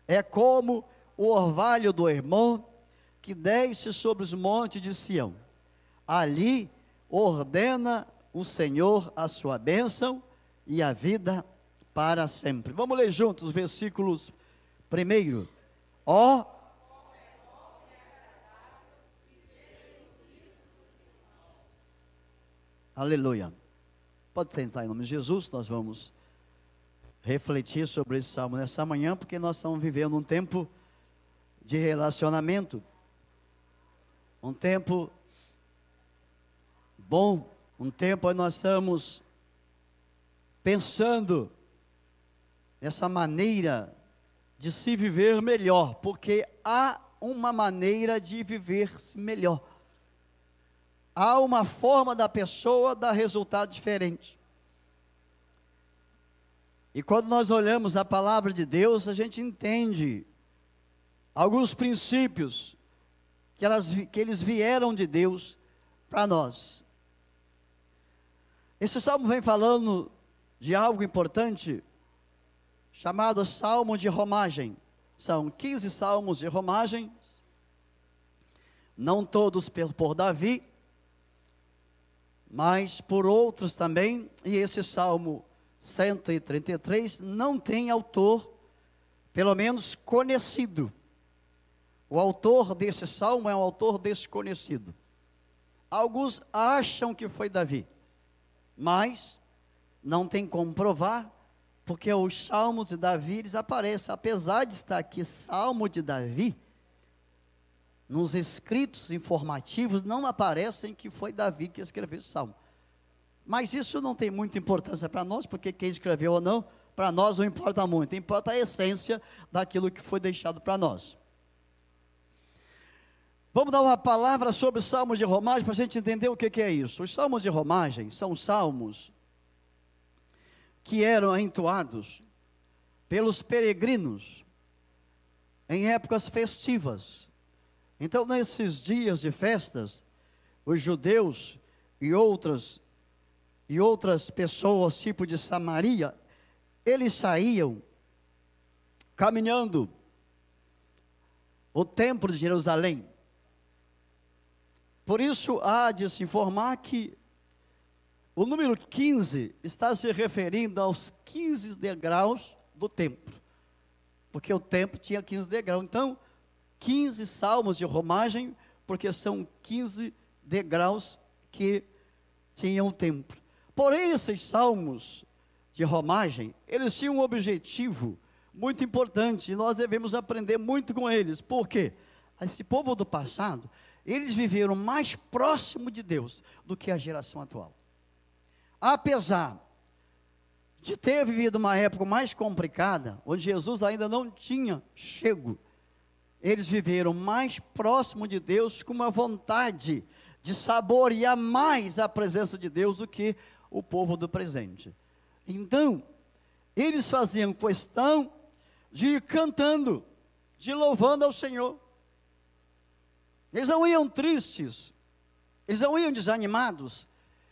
É como o orvalho do Hermon, que desce sobre os montes de Sião. Ali ordena o Senhor a sua bênção e a vida para sempre. Vamos ler juntos os versículos. Primeiro, ó, aleluia. Pode sentar em nome de Jesus. Nós vamos refletir sobre esse salmo nessa manhã, porque nós estamos vivendo um tempo de relacionamento, um tempo bom, um tempo onde nós estamos pensando nessa maneira de se viver melhor, porque há uma maneira de viver melhor, há uma forma da pessoa dar resultado diferente. E quando nós olhamos a palavra de Deus, a gente entende alguns princípios que eles vieram de Deus para nós. Esse salmo vem falando de algo importante, chamado Salmo de Romagem. São 15 salmos de romagem, não todos por Davi, mas por outros também. E esse Salmo 133 não tem autor, pelo menos conhecido. O autor desse salmo é um autor desconhecido. Alguns acham que foi Davi, mas não tem como provar, porque os salmos de Davi, eles aparecem, apesar de estar aqui Salmo de Davi, nos escritos informativos não aparecem que foi Davi que escreveu esse salmo. Mas isso não tem muita importância para nós, porque quem escreveu ou não, para nós não importa muito, importa a essência daquilo que foi deixado para nós. Vamos dar uma palavra sobre os salmos de romagem, para a gente entender o que é isso. Os salmos de romagem são salmos que eram entoados pelos peregrinos em épocas festivas. Então, nesses dias de festas, os judeus e outras pessoas, tipo de Samaria, eles saíam caminhando o templo de Jerusalém. Por isso, há de se informar que o número 15 está se referindo aos 15 degraus do templo, porque o templo tinha 15 degraus. Então, 15 salmos de romagem, porque são 15 degraus que tinham o templo. Porém, esses salmos de romagem, eles tinham um objetivo muito importante, e nós devemos aprender muito com eles. Por quê? Esse povo do passado, eles viveram mais próximo de Deus do que a geração atual. Apesar de ter vivido uma época mais complicada, onde Jesus ainda não tinha chego, eles viveram mais próximo de Deus, com uma vontade de saborear mais a presença de Deus do que o povo do presente. Então, eles faziam questão de ir cantando, de louvando ao Senhor. Eles não iam tristes, eles não iam desanimados,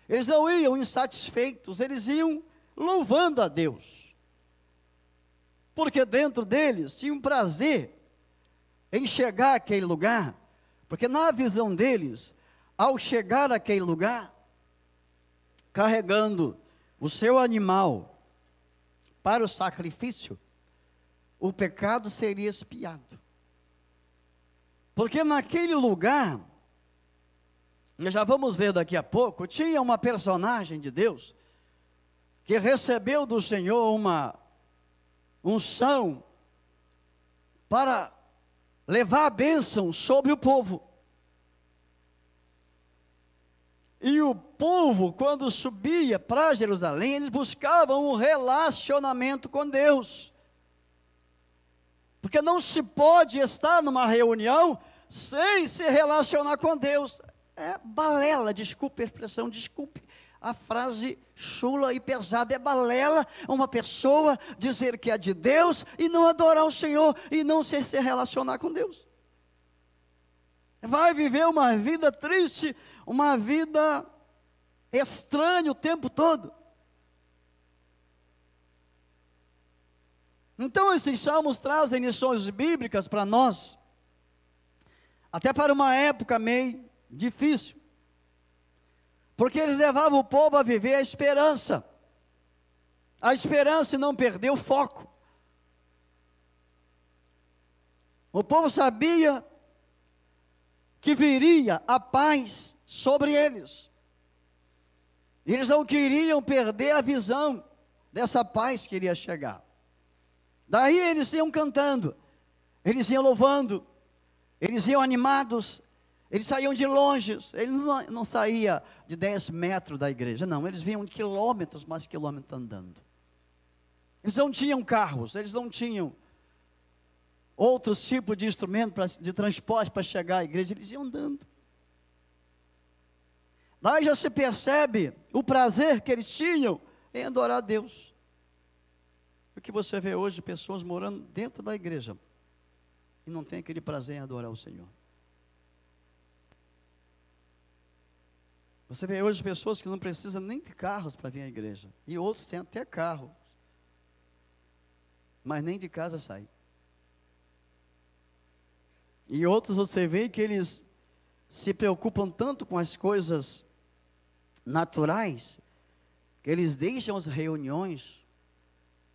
eles não iam insatisfeitos, eles iam louvando a Deus, porque dentro deles tinha um prazer em chegar àquele lugar, porque na visão deles, ao chegar àquele lugar, carregando o seu animal para o sacrifício, o pecado seria expiado. Porque naquele lugar, nós já vamos ver daqui a pouco, tinha uma personagem de Deus, que recebeu do Senhor uma unção, para levar a bênção sobre o povo. E o povo, quando subia para Jerusalém, eles buscavam um relacionamento com Deus. Porque não se pode estar numa reunião sem se relacionar com Deus. É balela, desculpe a expressão, desculpe a frase chula e pesada. É balela uma pessoa dizer que é de Deus e não adorar o Senhor e não se relacionar com Deus. Vai viver uma vida triste, uma vida estranha o tempo todo. Então esses salmos trazem lições bíblicas para nós, até para uma época meio difícil, porque eles levavam o povo a viver a esperança e não perder o foco. O povo sabia que viria a paz sobre eles. Eles não queriam perder a visão dessa paz que iria chegar. Daí eles iam cantando, eles iam louvando, eles iam animados, eles saíam de longe, eles não saíam de 10 metros da igreja, não, eles vinham de quilômetros, mais quilômetros andando. Eles não tinham carros, eles não tinham outros tipos de instrumento de transporte para chegar à igreja, eles iam andando. Daí já se percebe o prazer que eles tinham em adorar a Deus. O que você vê hoje, pessoas morando dentro da igreja e não tem aquele prazer em adorar o Senhor. Você vê hoje pessoas que não precisam nem de carros para vir à igreja, e outros têm até carro, mas nem de casa saem. E outros você vê que eles se preocupam tanto com as coisas naturais, que eles deixam as reuniões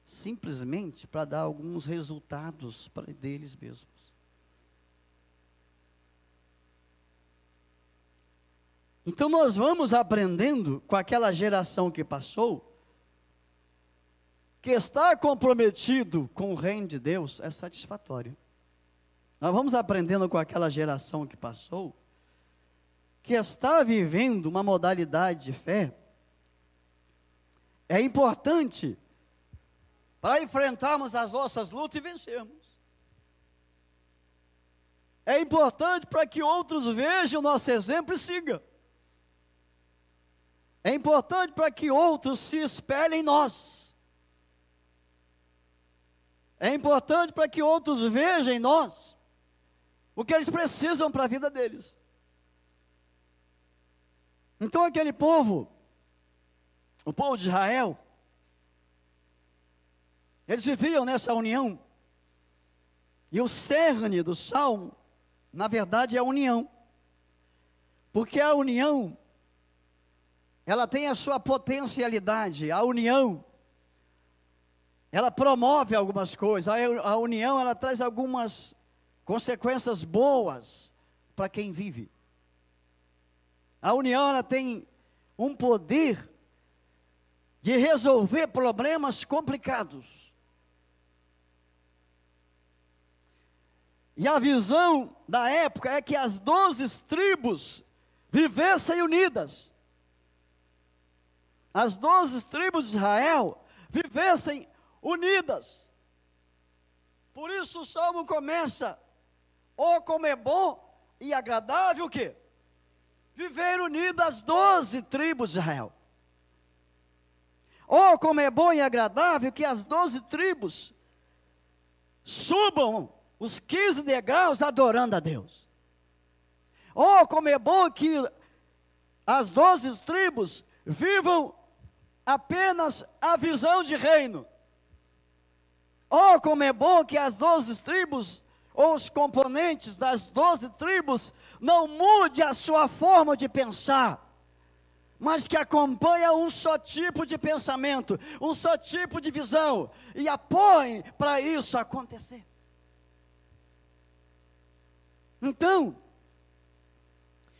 simplesmente para dar alguns resultados para deles mesmos. Então nós vamos aprendendo com aquela geração que passou, que estar comprometido com o reino de Deus é satisfatório. Nós vamos aprendendo com aquela geração que passou, que está vivendo uma modalidade de fé, é importante para enfrentarmos as nossas lutas e vencermos. É importante para que outros vejam o nosso exemplo e sigam. É importante para que outros se espelhem em nós. É importante para que outros vejam em nós o que eles precisam para a vida deles. Então aquele povo, o povo de Israel, eles viviam nessa união. E o cerne do salmo, na verdade, é a união. Porque a união, ela tem a sua potencialidade. A união, ela promove algumas coisas. A união, ela traz algumas consequências boas para quem vive. A união, ela tem um poder de resolver problemas complicados. E a visão da época é que as 12 tribos vivessem unidas. As 12 tribos de Israel vivessem unidas. Por isso o salmo começa: oh, como é bom e agradável o quê? Viver unidas as 12 tribos de Israel. Oh, como é bom e agradável que as 12 tribos subam os 15 degraus adorando a Deus. Oh, como é bom que as 12 tribos vivam apenas a visão de reino. Oh, como é bom que as 12 tribos, ou os componentes das 12 tribos, não mude a sua forma de pensar, mas que acompanha um só tipo de pensamento, um só tipo de visão, e apoiem para isso acontecer. Então,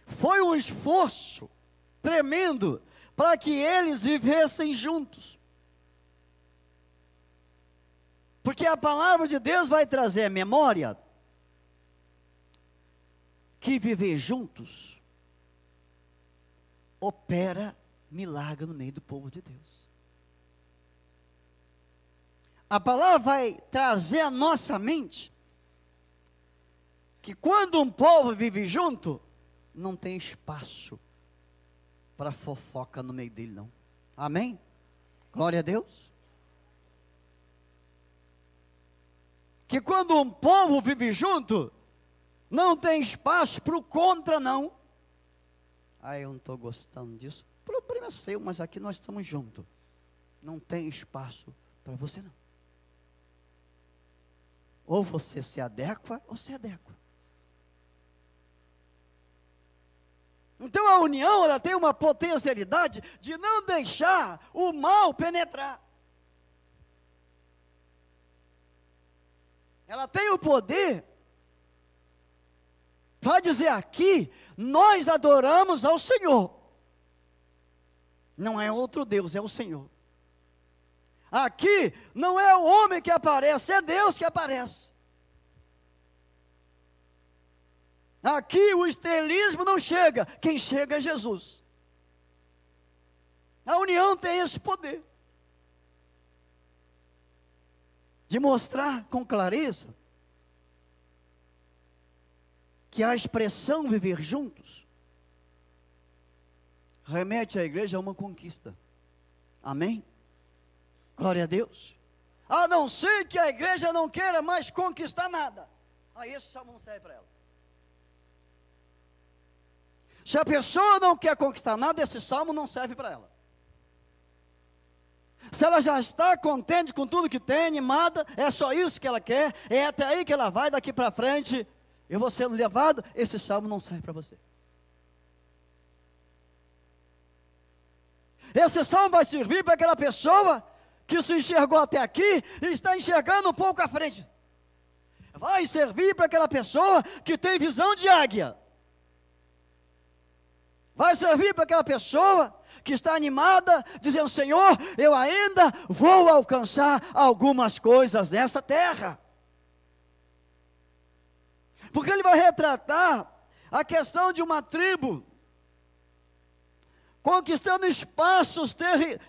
foi um esforço tremendo para que eles vivessem juntos. Porque a palavra de Deus vai trazer a memória que viver juntos opera milagre no meio do povo de Deus. A palavra vai trazer à nossa mente que quando um povo vive junto, não tem espaço para fofoca no meio dele, não. Amém? Glória a Deus. Que quando um povo vive junto, não tem espaço para o contra, não. Ah, eu não estou gostando disso. O problema é seu, mas aqui nós estamos juntos. Não tem espaço para você, não. Ou você se adequa, ou se adequa. Então a união, ela tem uma potencialidade de não deixar o mal penetrar. Ela tem o poder, vai dizer aqui, nós adoramos ao Senhor. Não é outro Deus, é o Senhor. Aqui não é o homem que aparece, é Deus que aparece. Aqui o estrelismo não chega, quem chega é Jesus. A união tem esse poder de mostrar com clareza que a expressão viver juntos remete à igreja a uma conquista. Amém? Glória a Deus. A não ser que a igreja não queira mais conquistar nada, aí esse salmo não serve para ela. Se a pessoa não quer conquistar nada, esse salmo não serve para ela. Se ela já está contente com tudo que tem, animada, é só isso que ela quer, é até aí que ela vai, daqui para frente, eu vou sendo levado, esse salmo não serve para você. Esse salmo vai servir para aquela pessoa que se enxergou até aqui e está enxergando um pouco à frente. Vai servir para aquela pessoa que tem visão de águia. Vai servir para aquela pessoa que está animada, dizendo: Senhor, eu ainda vou alcançar algumas coisas nessa terra. Porque ele vai retratar a questão de uma tribo conquistando espaços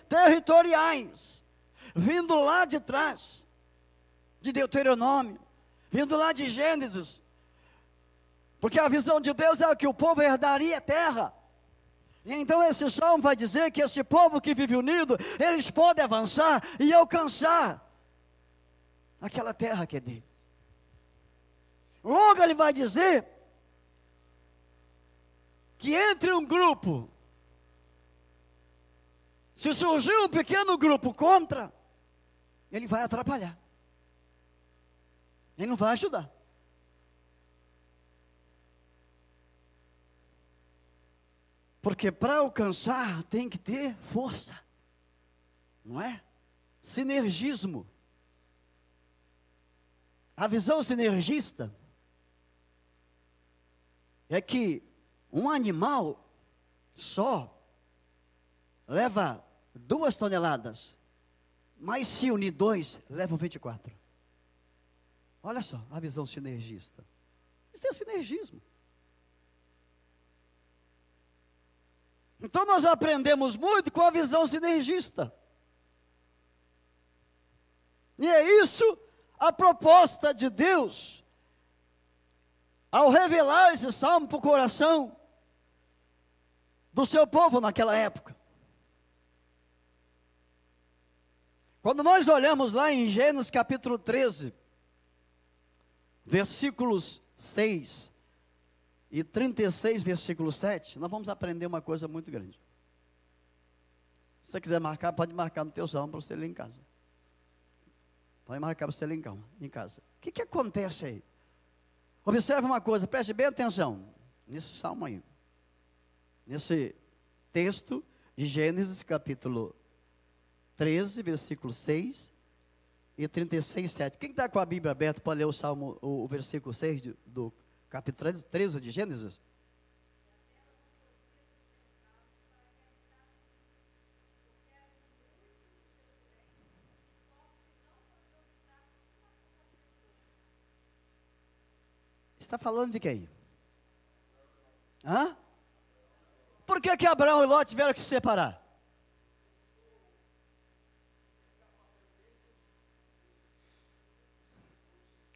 territoriais, vindo lá de trás, de Deuteronômio, vindo lá de Gênesis, porque a visão de Deus é que o povo herdaria a terra. E então esse salmo vai dizer que esse povo que vive unido, eles podem avançar e alcançar aquela terra que é dele. Logo ele vai dizer que entre um grupo, se surgir um pequeno grupo contra, ele vai atrapalhar. Ele não vai ajudar. Porque para alcançar tem que ter força, não é? Sinergismo. A visão sinergista é que um animal só leva 2 toneladas, mas se unir 2, levam 24. Olha só, a visão sinergista. Isso é sinergismo. Então nós aprendemos muito com a visão sinergista. E é isso a proposta de Deus, ao revelar esse salmo para o coração do seu povo naquela época. Quando nós olhamos lá em Gênesis capítulo 13, versículos 6 e 36, versículo 7, nós vamos aprender uma coisa muito grande. Se você quiser marcar, pode marcar no teu salmo para você ler em casa. Pode marcar para você ler em casa. O que acontece aí? Observe uma coisa, preste bem atenção nesse salmo aí. Nesse texto de Gênesis capítulo 13, versículo 6 e 36, 7. Quem está com a Bíblia aberta pode ler o salmo, o versículo 6 do capítulo 13 de Gênesis? Está falando de quem? Hã? Por que Abraão e Ló tiveram que se separar?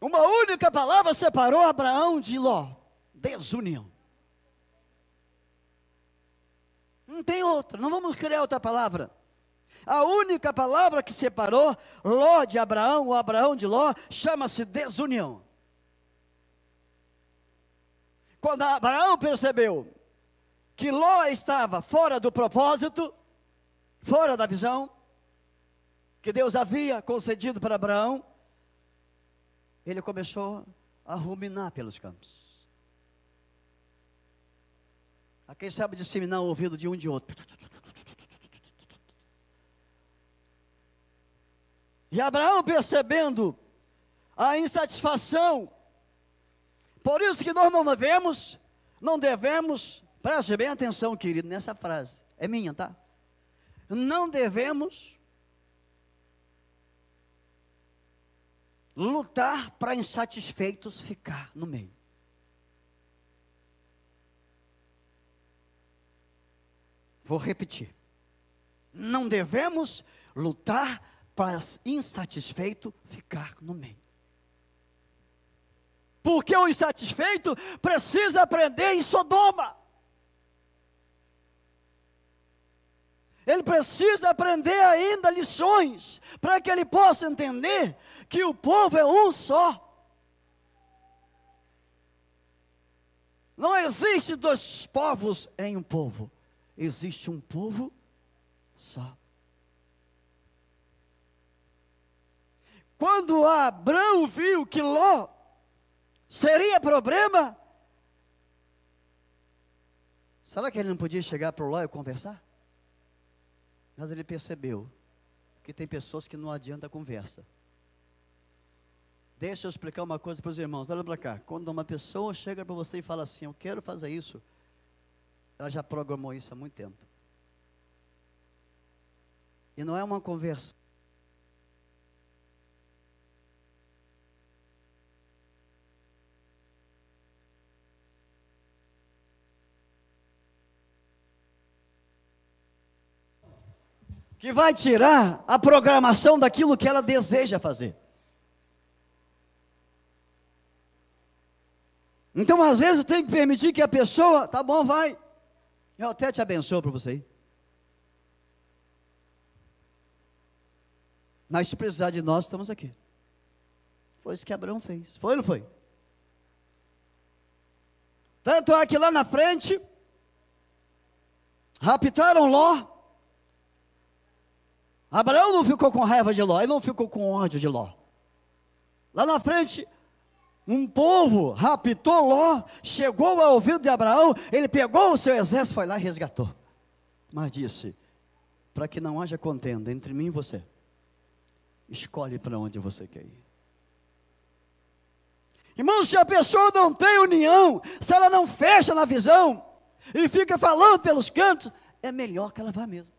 Uma única palavra separou Abraão de Ló: desunião. Não tem outra, não vamos criar outra palavra. A única palavra que separou Ló de Abraão, ou Abraão de Ló, chama-se desunião. Quando Abraão percebeu que Ló estava fora do propósito, fora da visão que Deus havia concedido para Abraão, ele começou a ruminar pelos campos. Quem sabe disseminar o ouvido de um de outro. E Abraão, percebendo a insatisfação, por isso que nós não devemos, preste bem atenção, querido, nessa frase, é minha, tá? Não devemos lutar para insatisfeitos ficar no meio. Vou repetir. Não devemos lutar para insatisfeito ficar no meio. Porque o insatisfeito precisa aprender em Sodoma. Ele precisa aprender ainda lições, para que ele possa entender que o povo é um só. Não existe dois povos em um povo. Existe um povo só. Quando Abraão viu que Ló seria problema, será que ele não podia chegar para o Ló e conversar? Mas ele percebeu que tem pessoas que não adianta a conversa. Deixa eu explicar uma coisa para os irmãos, olha para cá. Quando uma pessoa chega para você e fala assim, eu quero fazer isso, ela já programou isso há muito tempo. E não é uma conversa. Que vai tirar a programação daquilo que ela deseja fazer. Então, às vezes, tem que permitir que a pessoa, tá bom, vai. Eu até te abençoo para você ir. Mas se precisar de nós, estamos aqui. Foi isso que Abraão fez. Foi ou não foi? Tanto é que lá na frente, raptaram Ló. Abraão não ficou com raiva de Ló, ele não ficou com ódio de Ló. Lá na frente, um povo raptou Ló, chegou ao ouvido de Abraão, ele pegou o seu exército, foi lá e resgatou. Mas disse, para que não haja contenda entre mim e você, escolhe para onde você quer ir. Irmãos, se a pessoa não tem união, se ela não fecha na visão, e fica falando pelos cantos, é melhor que ela vá mesmo.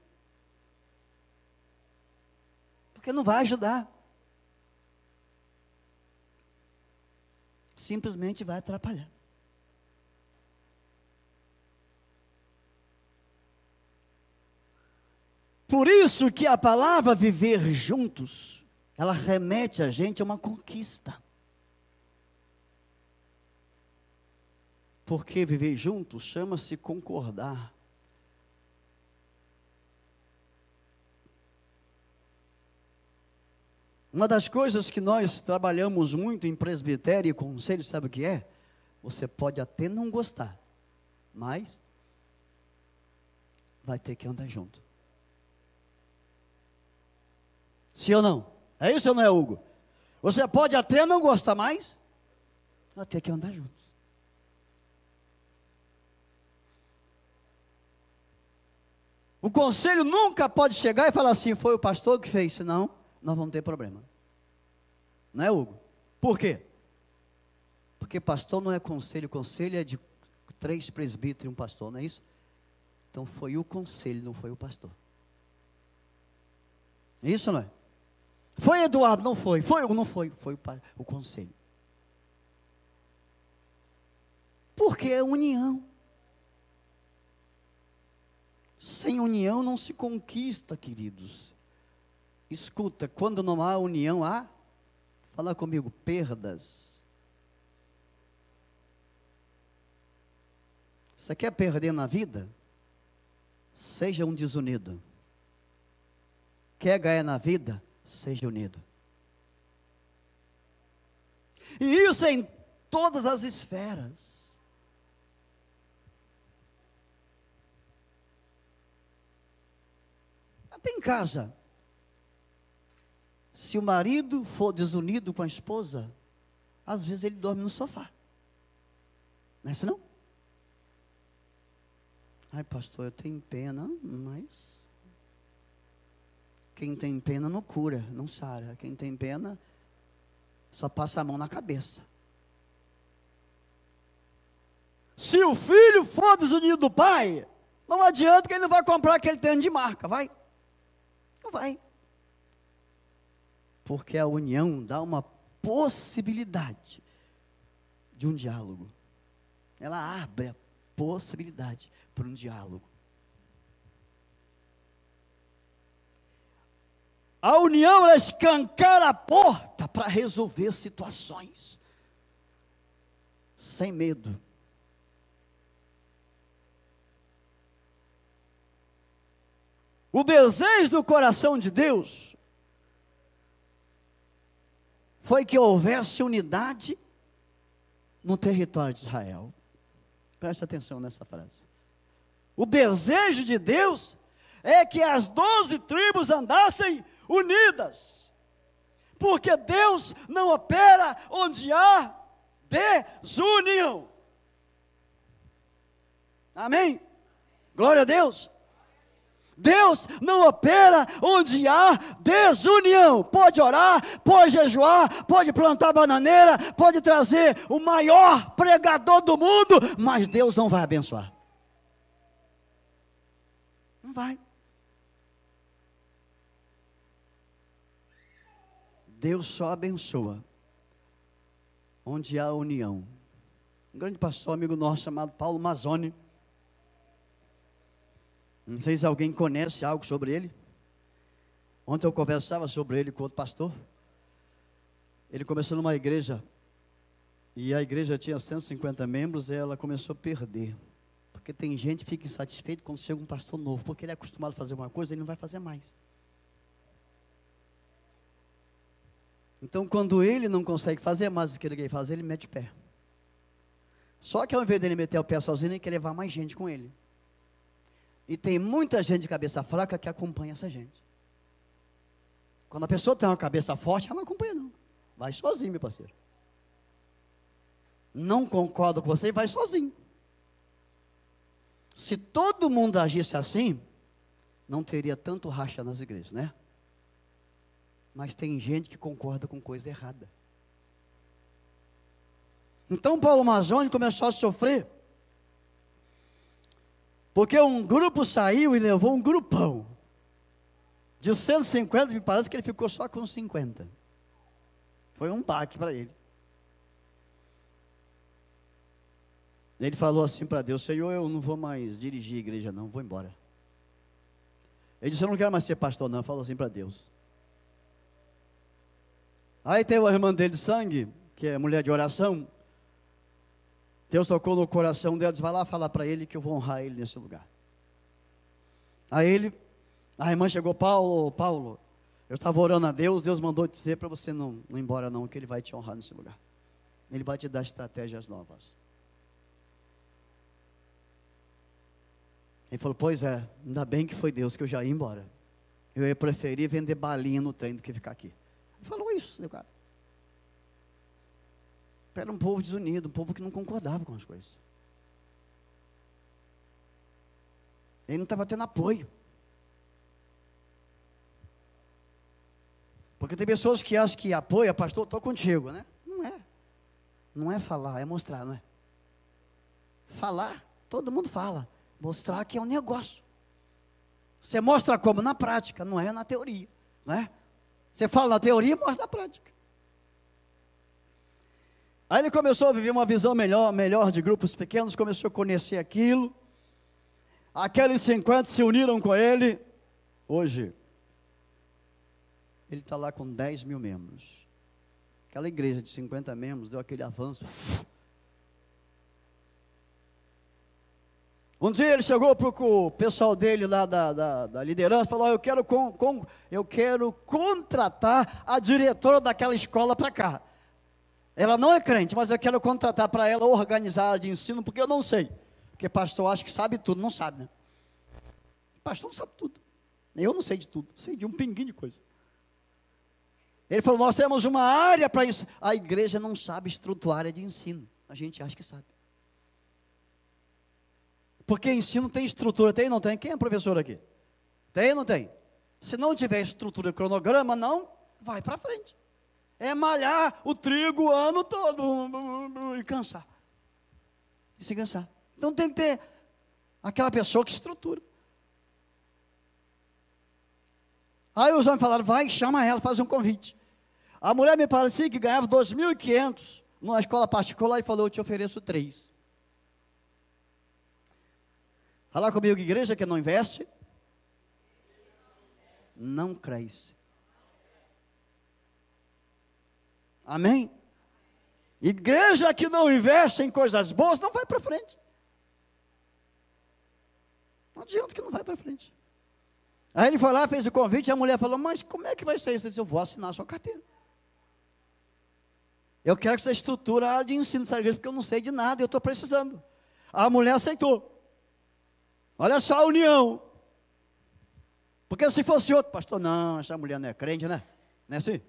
Porque não vai ajudar. Simplesmente vai atrapalhar. Por isso que a palavra viver juntos, ela remete a gente a uma conquista. Porque viver juntos chama-se concordar. Uma das coisas que nós trabalhamos muito em presbitério e conselho, sabe o que é? Você pode até não gostar, mas vai ter que andar junto. Sim ou não? É isso ou não é, Hugo? Você pode até não gostar mais, vai ter que andar junto. O conselho nunca pode chegar e falar assim, foi o pastor que fez, senão nós vamos ter problema. Não é, Hugo? Por quê? Porque pastor não é conselho, conselho é de 3 presbíteros e um pastor, não é isso? Então foi o conselho, não foi o pastor. Isso não é? Foi Eduardo, não foi. Foi Hugo, não foi. Foi o conselho. Porque é união. Sem união não se conquista, queridos. Escuta, quando não há união, fala comigo, perdas. Você quer perder na vida? Seja um desunido. Quer ganhar na vida? Seja unido. E isso é em todas as esferas. Até em casa. Se o marido for desunido com a esposa, às vezes ele dorme no sofá. Não é isso não? Ai, pastor, eu tenho pena, mas quem tem pena não cura, não sara. Quem tem pena só passa a mão na cabeça. Se o filho for desunido do pai, não adianta que ele não vai comprar aquele tênis de marca, vai? Não vai. Porque a união dá uma possibilidade de um diálogo. Ela abre a possibilidade para um diálogo. A união, ela escancara a porta para resolver situações. Sem medo. O desejo do coração de Deus foi que houvesse unidade no território de Israel. Preste atenção nessa frase. O desejo de Deus é que as 12 tribos andassem unidas, porque Deus não opera onde há desunião. Amém? Glória a Deus. Deus não opera onde há desunião. Pode orar, pode jejuar, pode plantar bananeira, pode trazer o maior pregador do mundo, mas Deus não vai abençoar. Não vai. Deus só abençoa onde há união. Um grande pastor, amigo nosso, chamado Paulo Mazzoni. Não sei se alguém conhece algo sobre ele. Ontem eu conversava sobre ele com outro pastor. Ele começou numa igreja, e a igreja tinha 150 membros, e ela começou a perder. Porque tem gente que fica insatisfeito quando chega um pastor novo, porque ele é acostumado a fazer uma coisa, ele não vai fazer mais. Então, quando ele não consegue fazer mais o que ele quer fazer, ele mete o pé. Só que ao invés dele meter o pé sozinho, ele quer levar mais gente com ele. E tem muita gente de cabeça fraca que acompanha essa gente. Quando a pessoa tem uma cabeça forte, ela não acompanha não. Vai sozinho, meu parceiro. Não concordo com você, vai sozinho. Se todo mundo agisse assim, não teria tanto racha nas igrejas, né? Mas tem gente que concorda com coisa errada. Então Paulo Mazzoni começou a sofrer, porque um grupo saiu e levou um grupão. De 150, me parece que ele ficou só com 50. Foi um baque para ele. Ele falou assim para Deus: Senhor, eu não vou mais dirigir a igreja não, vou embora. Ele disse: eu não quero mais ser pastor não. Falou assim para Deus. Aí tem uma irmã dele de sangue, que é mulher de oração. Deus tocou no coração dela, disse: vai lá falar para ele que eu vou honrar ele nesse lugar. Aí a irmã chegou: Paulo, eu estava orando a Deus, Deus mandou dizer para você não ir embora não, que ele vai te honrar nesse lugar. Ele vai te dar estratégias novas. Ele falou: pois é, ainda bem que foi Deus que eu já ia embora. Eu ia preferir vender balinha no trem do que ficar aqui. Ele falou isso, meu cara. Era um povo desunido, um povo que não concordava com as coisas. Ele não estava tendo apoio. Porque tem pessoas que acham que apoia, pastor, estou contigo, né? Não é. Não é falar, é mostrar, não é? Falar, todo mundo fala. Mostrar que é um negócio. Você mostra como? Na prática, não é na teoria, não é? Você fala na teoria, mostra na prática. Aí ele começou a viver uma visão melhor de grupos pequenos, começou a conhecer aquilo. Aqueles 50 se uniram com ele. Hoje, ele está lá com 10 mil membros. Aquela igreja de 50 membros deu aquele avanço. Um dia ele chegou para o pessoal dele lá da liderança e falou: eu quero contratar a diretora daquela escola para cá. Ela não é crente, mas eu quero contratar para ela organizar a área de ensino, porque eu não sei. Porque pastor acha que sabe tudo, não sabe, né? Pastor não sabe tudo. Eu não sei de tudo, sei de um pinguinho de coisa. Ele falou, nós temos uma área para isso. A igreja não sabe estruturar a área de ensino. A gente acha que sabe. Porque ensino tem estrutura, tem ou não tem? Quem é professor aqui? Tem ou não tem? Se não tiver estrutura e cronograma, não vai para frente. É malhar o trigo o ano todo e cansar. E se cansar. Então tem que ter aquela pessoa que estrutura. Aí os homens falaram, vai, chama ela, faz um convite. A mulher me parecia que ganhava 2.500 numa escola particular e falou, eu te ofereço 3. Fala comigo, igreja que não investe, não cresce. Amém? Igreja que não investe em coisas boas, não vai para frente. Não adianta que não vai para frente. Aí ele foi lá, fez o convite, e a mulher falou, mas como é que vai ser isso? Ele disse, eu vou assinar a sua carteira. Eu quero que você estruture a área de ensino dessa igreja, porque eu não sei de nada, eu estou precisando. A mulher aceitou. Olha só a união. Porque se fosse outro, pastor, não, essa mulher não é crente, né? Não é assim?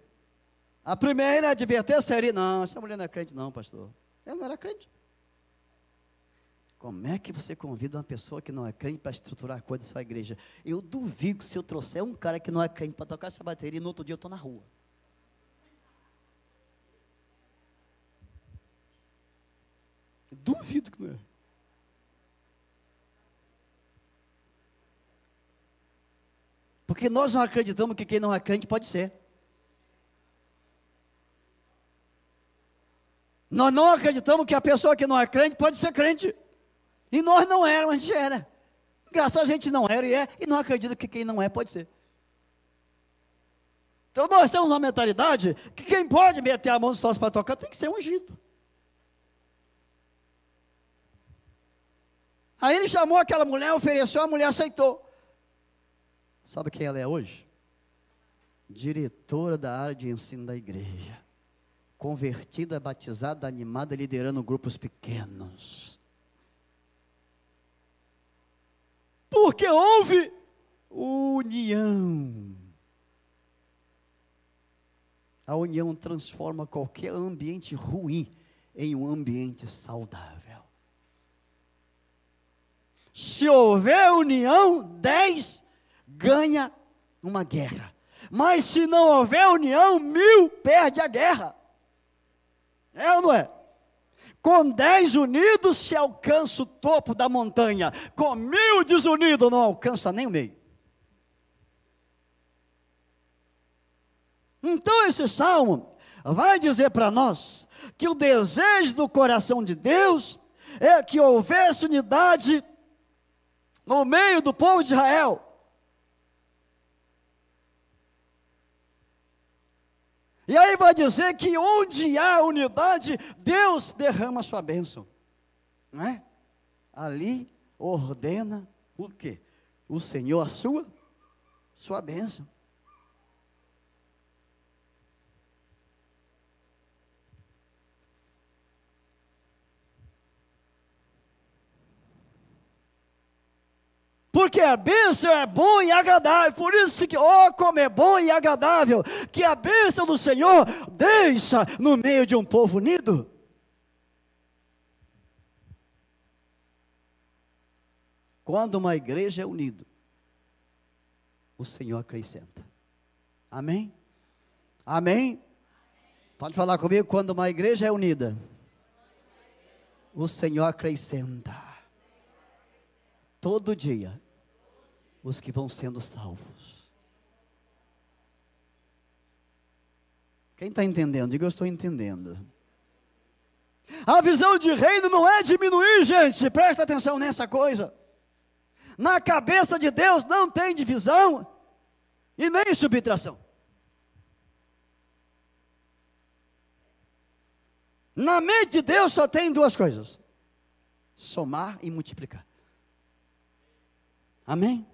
A primeira advertência seria, não, essa mulher não é crente não, pastor. Ela não era crente. Como é que você convida uma pessoa que não é crente para estruturar a coisa da sua igreja? Eu duvido que se eu trouxer um cara que não é crente para tocar essa bateria, e no outro dia eu estou na rua. Eu duvido que não é. Porque nós não acreditamos que quem não é crente pode ser. Nós não acreditamos que a pessoa que não é crente pode ser crente. E nós não éramos, a gente era. Graças a gente não era e é, e não acredita que quem não é pode ser. Então nós temos uma mentalidade que quem pode meter a mão nos sócios para tocar tem que ser ungido. Aí ele chamou aquela mulher, ofereceu, a mulher aceitou. Sabe quem ela é hoje? Diretora da área de ensino da igreja. Convertida, batizada, animada, liderando grupos pequenos. Porque houve união. A união transforma qualquer ambiente ruim em um ambiente saudável. Se houver união, 10 ganha uma guerra. Mas se não houver união, 1000 perde a guerra. É ou não é? Com 10 unidos se alcança o topo da montanha. Com 1000 desunidos não alcança nem o meio. Então esse salmo vai dizer para nós que o desejo do coração de Deus é que houvesse unidade no meio do povo de Israel. E aí vai dizer que onde há unidade, Deus derrama a sua bênção. Não é? Ali ordena o quê? O Senhor a sua bênção. Porque a bênção é boa e agradável. Por isso que, como é bom e agradável, que a bênção do Senhor deixa no meio de um povo unido. Quando uma igreja é unida, o Senhor acrescenta. Amém? Amém? Pode falar comigo, quando uma igreja é unida, o Senhor acrescenta. Todo dia, os que vão sendo salvos. Quem está entendendo? Diga, eu estou entendendo. A visão de reino não é diminuir, gente, presta atenção nessa coisa. Na cabeça de Deus não tem divisão e nem subtração. Na mente de Deus só tem 2 coisas: somar e multiplicar. Amém?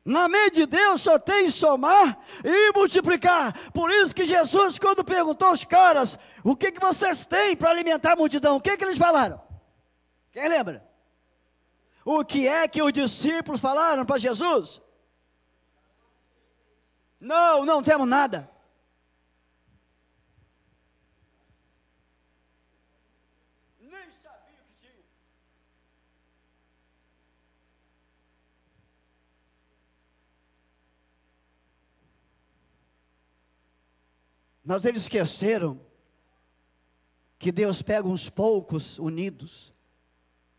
Na mente de Deus só tem somar e multiplicar. Por isso que Jesus, quando perguntou aos caras, o que vocês têm para alimentar a multidão? O que eles falaram? Quem lembra? O que é que os discípulos falaram para Jesus? Não, não temos nada. Nem sabia que tinha. Mas eles esqueceram que Deus pega uns poucos unidos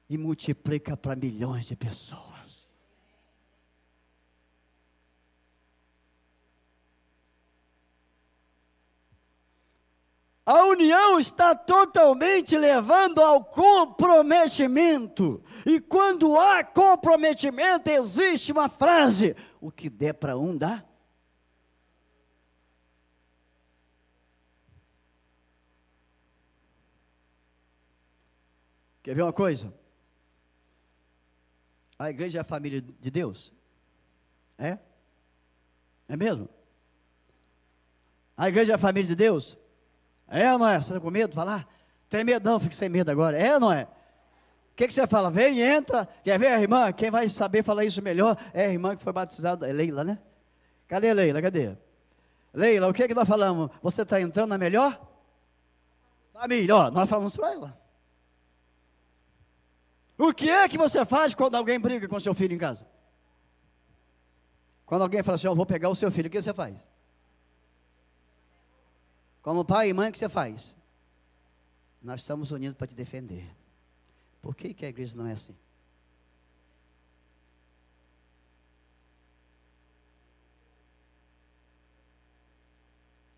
e multiplica para milhões de pessoas. A união está totalmente levando ao comprometimento. E quando há comprometimento, existe uma frase: o que der para um, dá. Quer ver uma coisa? A igreja é a família de Deus? É? É mesmo? A igreja é a família de Deus? É ou não é? Você está com medo de falar? Tem medo? Não, fique sem medo agora. É ou não é? O que você fala? Vem, entra. Quer ver a irmã? Quem vai saber falar isso melhor é a irmã que foi batizada. É Leila, né? Cadê a Leila? Cadê? Leila, o que nós falamos? Você está entrando na melhor? Família, ó, nós falamos para ela. O que é que você faz quando alguém briga com seu filho em casa? Quando alguém fala assim, eu vou pegar o seu filho, o que você faz? Como pai e mãe, o que você faz? Nós estamos unidos para te defender. Por que a igreja não é assim?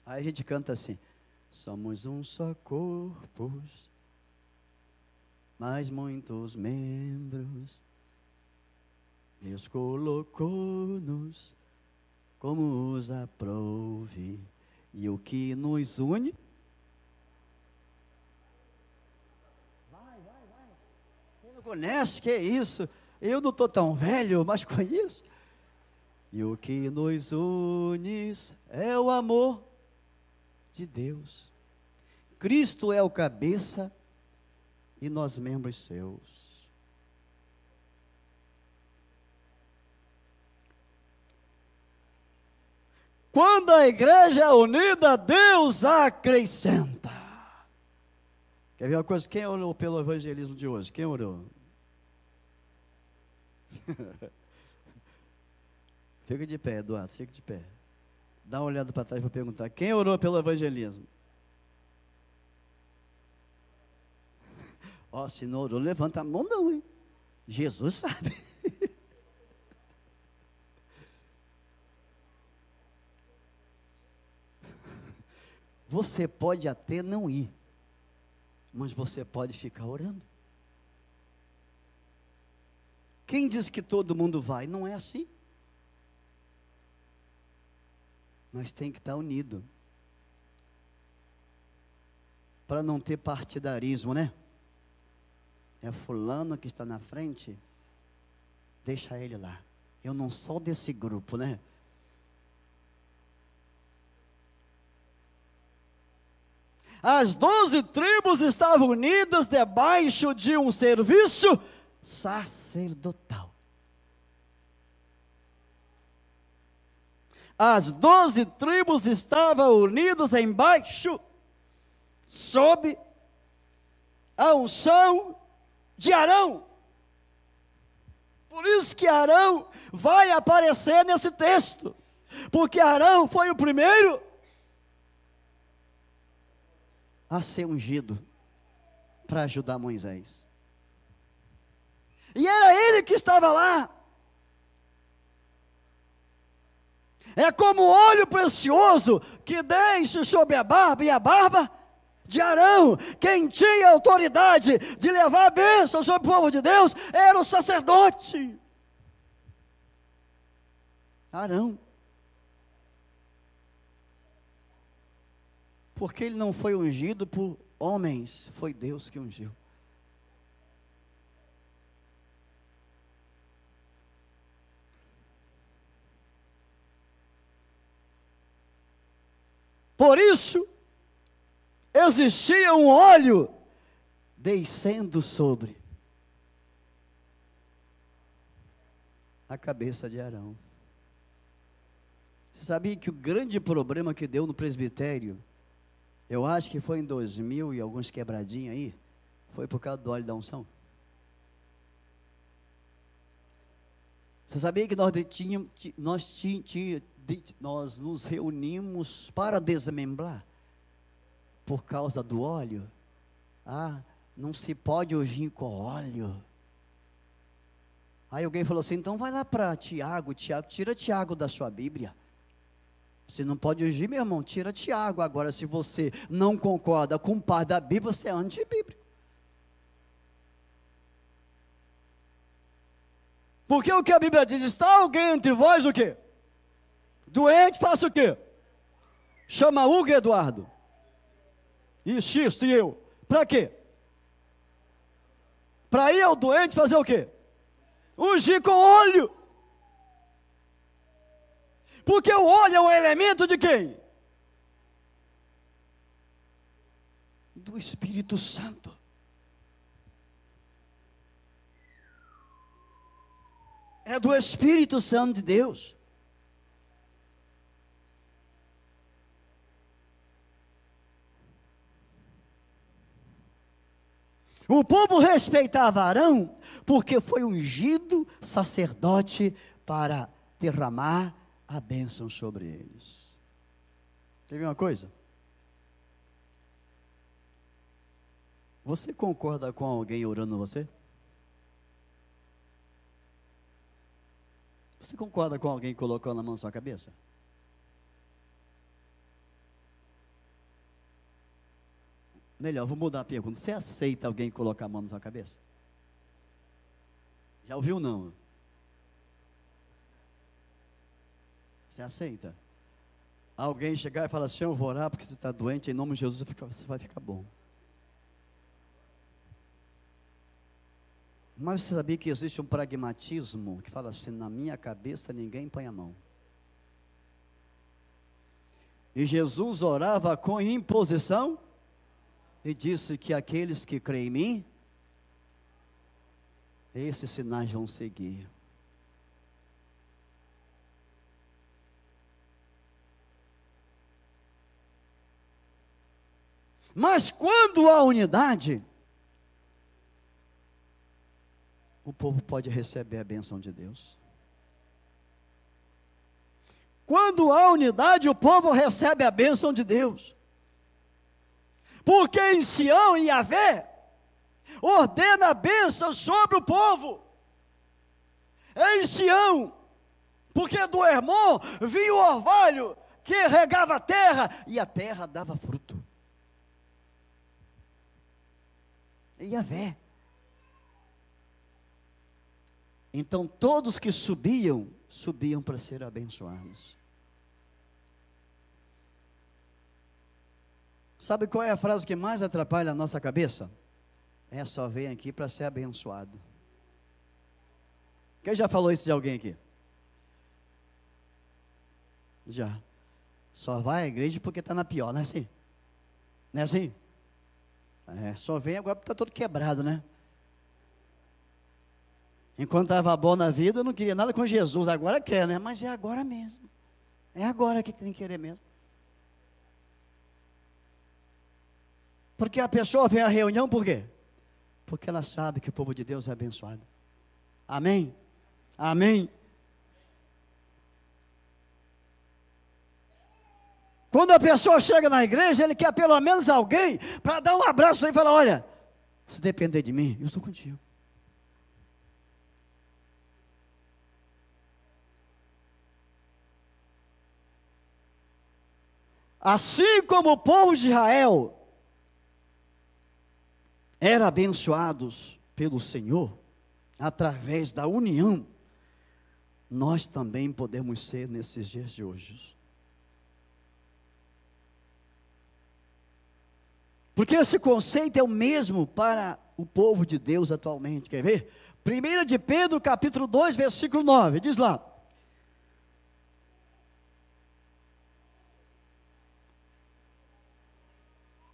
Aí a gente canta assim: somos um só corpo, mas muitos membros. Deus colocou-nos como os aprouve. E o que nos une? Vai. Você não conhece? Que é isso? Eu não estou tão velho, mas conheço. E o que nos une é o amor de Deus. Cristo é o cabeça e nós membros seus. Quando a igreja é unida, Deus acrescenta. Quer ver uma coisa? Quem orou pelo evangelismo de hoje? Quem orou? Fica de pé, Eduardo, fica de pé. Dá uma olhada para trás para perguntar: quem orou pelo evangelismo? Ó, se não orou, levanta a mão não, hein? Jesus sabe. Você pode até não ir, mas você pode ficar orando. Quem diz que todo mundo vai? Não é assim. Nós tem que estar unido, para não ter partidarismo, né? É fulano que está na frente, deixa ele lá. Eu não sou desse grupo, né? As 12 tribos estavam unidas debaixo de um serviço sacerdotal. As 12 tribos estavam unidas embaixo, sob a unção de Arão. Por isso que Arão vai aparecer nesse texto, porque Arão foi o primeiro a ser ungido para ajudar Moisés. E era ele que estava lá. É como óleo precioso que deixa sobre a barba, e a barba de Arão. Quem tinha autoridade de levar a bênção sobre o povo de Deus era o sacerdote Arão. Porque ele não foi ungido por homens, foi Deus que ungiu. Por isso, existia um óleo descendo sobre a cabeça de Arão. Você sabia que o grande problema que deu no presbitério, eu acho que foi em 2000 e alguns quebradinhos aí, foi por causa do óleo da unção? Você sabia que nós nos reunimos para desmembrar por causa do óleo? Ah, não se pode ungir com óleo. Aí alguém falou assim, então vai lá para Tiago, tira Tiago da sua Bíblia. Você não pode ungir, meu irmão, tira Tiago. Agora, se você não concorda com o pai da Bíblia, você é antibíblico. Porque o que a Bíblia diz, está alguém entre vós o quê? Doente, faça o quê? Chama Hugo e Eduardo. E Xisto e eu. Para quê? Para ir ao doente fazer o quê? Ungir com óleo. Porque o óleo é um elemento de quem? Do Espírito Santo. É do Espírito Santo de Deus. O povo respeitava Arão, porque foi ungido sacerdote para derramar a bênção sobre eles. Quer ver uma coisa? Você concorda com alguém orando você? Você concorda com alguém colocando a mão na sua cabeça? Melhor, vou mudar a pergunta. Você aceita alguém colocar a mão na sua cabeça? Já ouviu não? Você aceita? Alguém chegar e falar assim, eu vou orar porque você está doente, em nome de Jesus você vai ficar bom. Mas você sabia que existe um pragmatismo que fala assim, na minha cabeça ninguém põe a mão. E Jesus orava com imposição e disse que aqueles que creem em mim, esses sinais vão seguir. Mas quando há unidade, o povo pode receber a bênção de Deus. Quando há unidade, o povo recebe a bênção de Deus. Porque em Sião, Yahvé ordena a bênção sobre o povo. Em Sião, porque do Hermon vinha o orvalho que regava a terra, e a terra dava fruto. Yahvé. Então todos que subiam para ser abençoados. Sabe qual é a frase que mais atrapalha a nossa cabeça? É, só vem aqui para ser abençoado. Quem já falou isso de alguém aqui? Já. Só vai à igreja porque está na pior, não é assim? Não é assim? É, só vem agora porque está todo quebrado, né? Enquanto estava bom na vida, não queria nada com Jesus, agora quer, né? Mas é agora mesmo. É agora que tem que querer mesmo. Porque a pessoa vem à reunião por quê? Porque ela sabe que o povo de Deus é abençoado. Amém? Amém? Quando a pessoa chega na igreja, ele quer pelo menos alguém para dar um abraço e falar, olha, se depender de mim, eu estou contigo. Assim como o povo de Israel era abençoados pelo Senhor, através da união, nós também podemos ser nesses dias de hoje. Porque esse conceito é o mesmo para o povo de Deus atualmente. Quer ver? 1 de Pedro, capítulo 2, versículo 9, diz lá.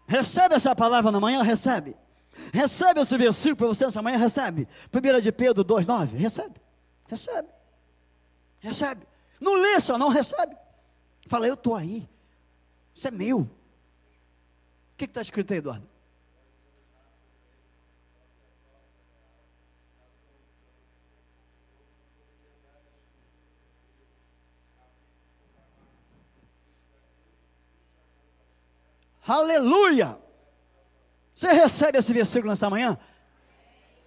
Recebe essa palavra na manhã? Recebe. Recebe esse versículo para você essa manhã? Recebe. 1 de Pedro 2,9. Recebe. Recebe. Recebe. Não lê só, não recebe. Fala, eu estou aí. Isso é meu. O que está escrito aí, Eduardo? Aleluia! Você recebe esse versículo nessa manhã?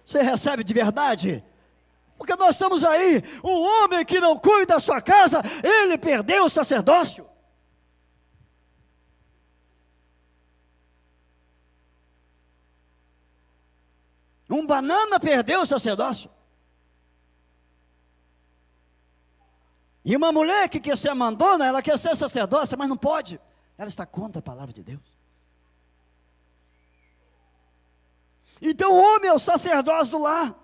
Você recebe de verdade? Porque nós estamos aí, um homem que não cuida da sua casa, ele perdeu o sacerdócio. Um banana perdeu o sacerdócio. E uma mulher que quer ser mandona, ela quer ser sacerdócia, mas não pode. Ela está contra a palavra de Deus. Então o homem é o sacerdócio do lar.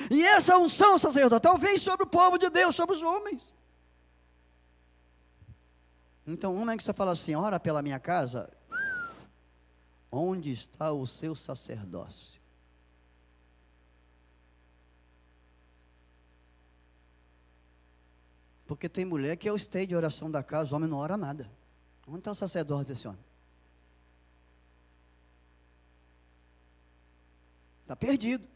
E essa unção sacerdotal vem sobre o povo de Deus, sobre os homens. Então, um é que você fala assim, ora pela minha casa, onde está o seu sacerdócio? Porque tem mulher que é o esteio de oração da casa, o homem não ora nada. Onde está o sacerdócio desse homem? Está perdido.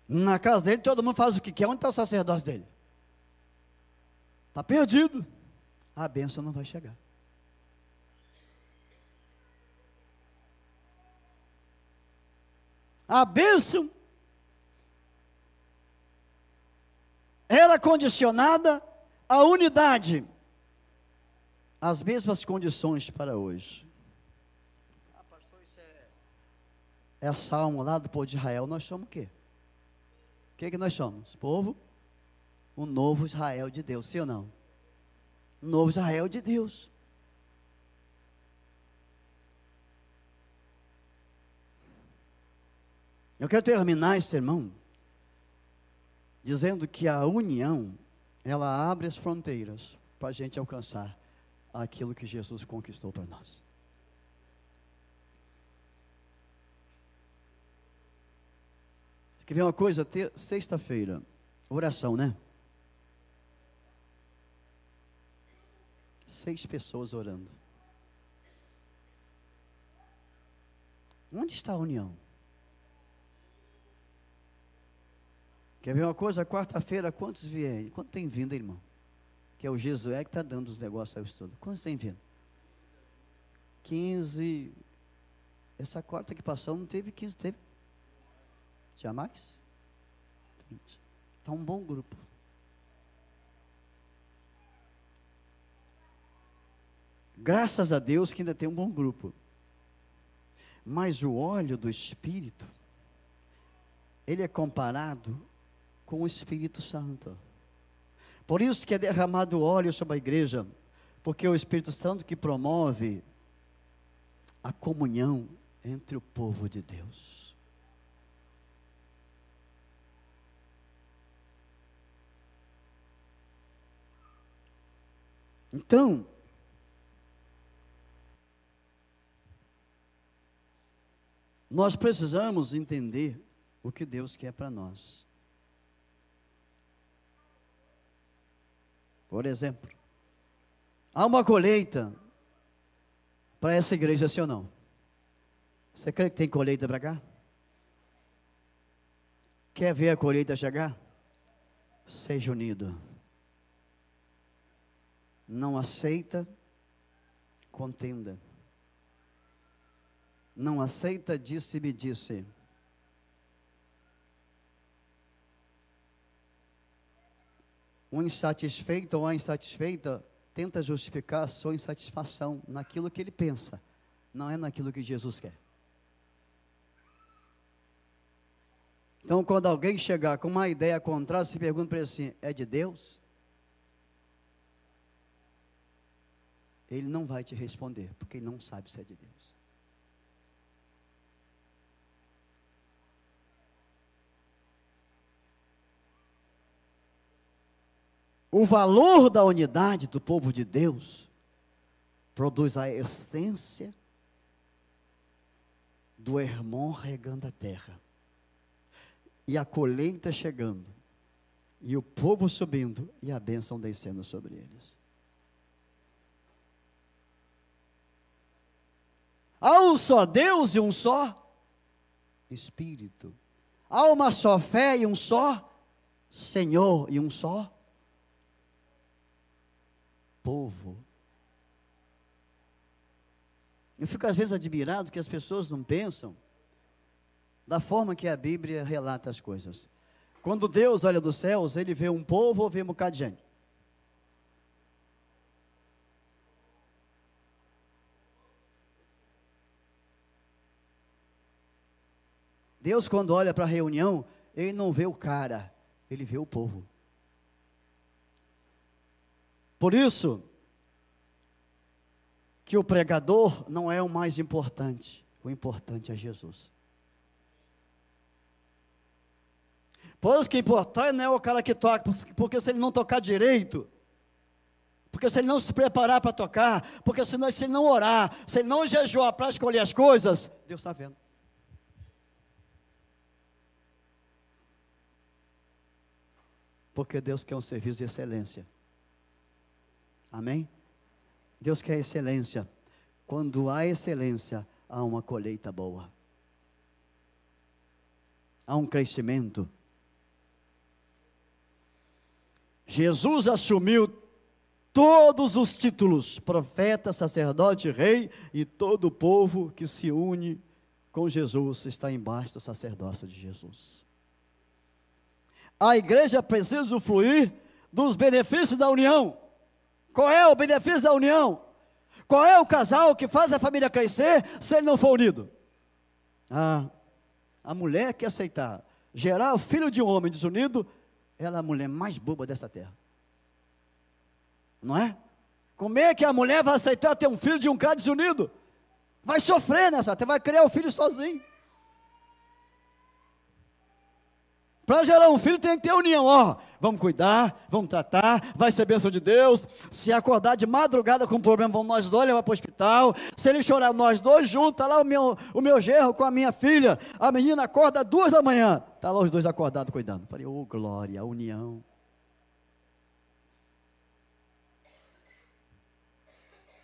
Na casa dele todo mundo faz o que quer. Onde está o sacerdócio dele? Está perdido. A bênção não vai chegar. A bênção era condicionada à unidade, as mesmas condições para hoje. Ah, pastor, isso é salmo lá do povo de Israel. Nós somos o quê? O que nós somos? Povo, o novo Israel de Deus, sim ou não? O novo Israel de Deus. Eu quero terminar esse sermão dizendo que a união, ela abre as fronteiras para a gente alcançar aquilo que Jesus conquistou para nós. Quer ver uma coisa? Sexta-feira, oração, né? 6 pessoas orando. Onde está a união? Quer ver uma coisa? Quarta-feira, quantos vierem? Quanto tem vindo, irmão? Que é o Jesué que está dando os negócios aí todos. Quantos tem vindo? 15. Essa quarta que passou não teve 15, teve? Tinha mais? 20. Está um bom grupo. Graças a Deus que ainda tem um bom grupo. Mas o óleo do Espírito, ele é comparado com o Espírito Santo. Por isso que é derramado óleo sobre a igreja, porque é o Espírito Santo que promove a comunhão entre o povo de Deus. Então, nós precisamos entender o que Deus quer para nós. Por exemplo, há uma colheita para essa igreja, sim ou não? Você crê que tem colheita para cá? Quer ver a colheita chegar? Seja unido. Não aceita contenda. Não aceita disse-me disse. Um insatisfeito ou a insatisfeita tenta justificar a sua insatisfação naquilo que ele pensa, não é naquilo que Jesus quer. Então, quando alguém chegar com uma ideia contrária, se pergunta para ele assim, é de Deus? Ele não vai te responder, porque ele não sabe se é de Deus. O valor da unidade do povo de Deus produz a essência do irmão regando a terra. E a colheita chegando, e o povo subindo, e a bênção descendo sobre eles. Há um só Deus e um só Espírito. Há uma só fé e um só Senhor e um só povo. Eu fico às vezes admirado que as pessoas não pensam da forma que a Bíblia relata as coisas. Quando Deus olha dos céus, Ele vê um povo ou vê um bocado de gente? Deus, quando olha para a reunião, Ele não vê o cara, Ele vê o povo. Por isso, que o pregador não é o mais importante, o importante é Jesus. Pois que o importante não é o cara que toca, porque se ele não tocar direito, porque se ele não se preparar para tocar, porque se ele não orar, se ele não jejuar para escolher as coisas, Deus está vendo. Porque Deus quer um serviço de excelência. Amém? Deus quer excelência. Quando há excelência, há uma colheita boa. Há um crescimento. Jesus assumiu todos os títulos, profeta, sacerdote, rei, e todo o povo que se une com Jesus está embaixo do sacerdócio de Jesus. A igreja precisa usufruir dos benefícios da união. Qual é o benefício da união? Qual é o casal que faz a família crescer se ele não for unido? A mulher que aceitar gerar o filho de um homem desunido, ela é a mulher mais boba dessa terra. Não é? Como é que a mulher vai aceitar ter um filho de um cara desunido? Vai sofrer nessa terra, vai criar o filho sozinho. Para gerar um filho tem que ter união, vamos cuidar, vamos tratar, vai ser bênção de Deus. Se acordar de madrugada com um problema, vamos nós dois levar para o hospital. Se ele chorar, nós dois juntos, está lá o meu genro com a minha filha, a menina acorda 2 da manhã, está lá os dois acordados cuidando. Falei, glória, união.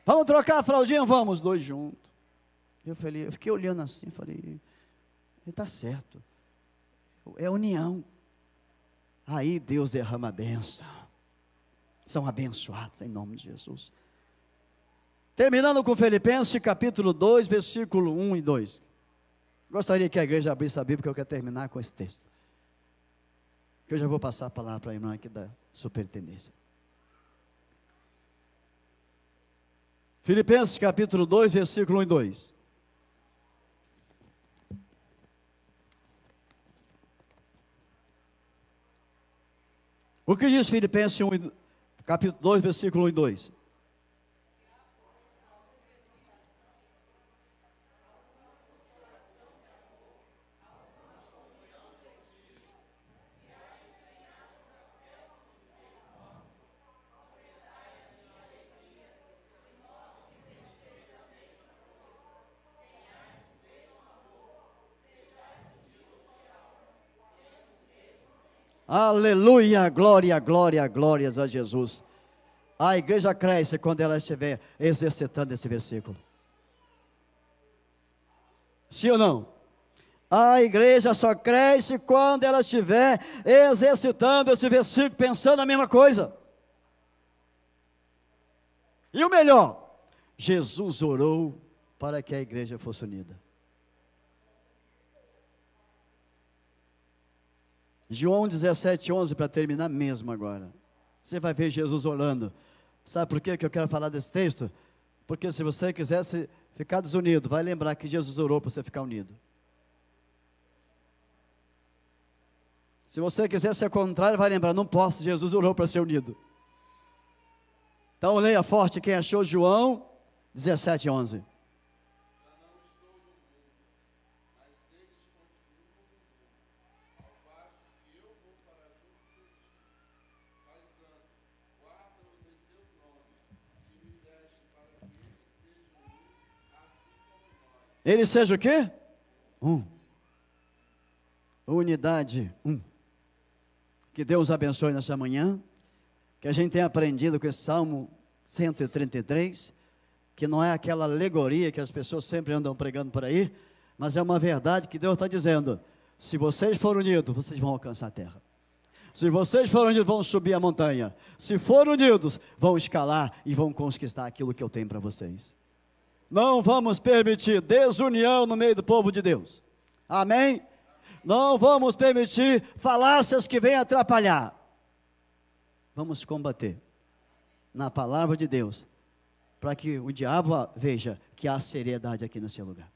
Vamos trocar a fraldinha? Vamos, os dois juntos. Eu fiquei olhando assim, falei, ele está certo. É união. Aí Deus derrama a bênção. São abençoados em nome de Jesus. Terminando com Filipenses capítulo 2, versículo 1 e 2. Gostaria que a igreja abrisse a Bíblia, porque eu quero terminar com esse texto. Que eu já vou passar a palavra para a irmã aqui da superintendência. Filipenses capítulo 2, versículo 1 e 2. O que diz Filipenses 1, capítulo 2, versículo 1 e 2? Aleluia, glória, glória, glórias a Jesus. A igreja cresce quando ela estiver exercitando esse versículo. Sim ou não? A igreja só cresce quando ela estiver exercitando esse versículo, pensando a mesma coisa. E o melhor, Jesus orou para que a igreja fosse unida. João 17, 11, para terminar mesmo agora. Você vai ver Jesus orando. Sabe por que eu quero falar desse texto? Porque se você quisesse ficar desunido, vai lembrar que Jesus orou para você ficar unido. Se você quiser ser contrário, vai lembrar, não posso, Jesus orou para ser unido. Então leia forte quem achou João 17, 11. Ele seja o quê? Um. Unidade, um. Que Deus abençoe nessa manhã, que a gente tenha aprendido com esse Salmo 133, que não é aquela alegoria que as pessoas sempre andam pregando por aí, mas é uma verdade que Deus está dizendo: se vocês forem unidos, vocês vão alcançar a terra. Se vocês forem unidos, vão subir a montanha. Se forem unidos, vão escalar e vão conquistar aquilo que eu tenho para vocês. Não vamos permitir desunião no meio do povo de Deus. Amém? Não vamos permitir falácias que venham atrapalhar. Vamos combater na palavra de Deus, para que o diabo veja que há seriedade aqui nesse lugar.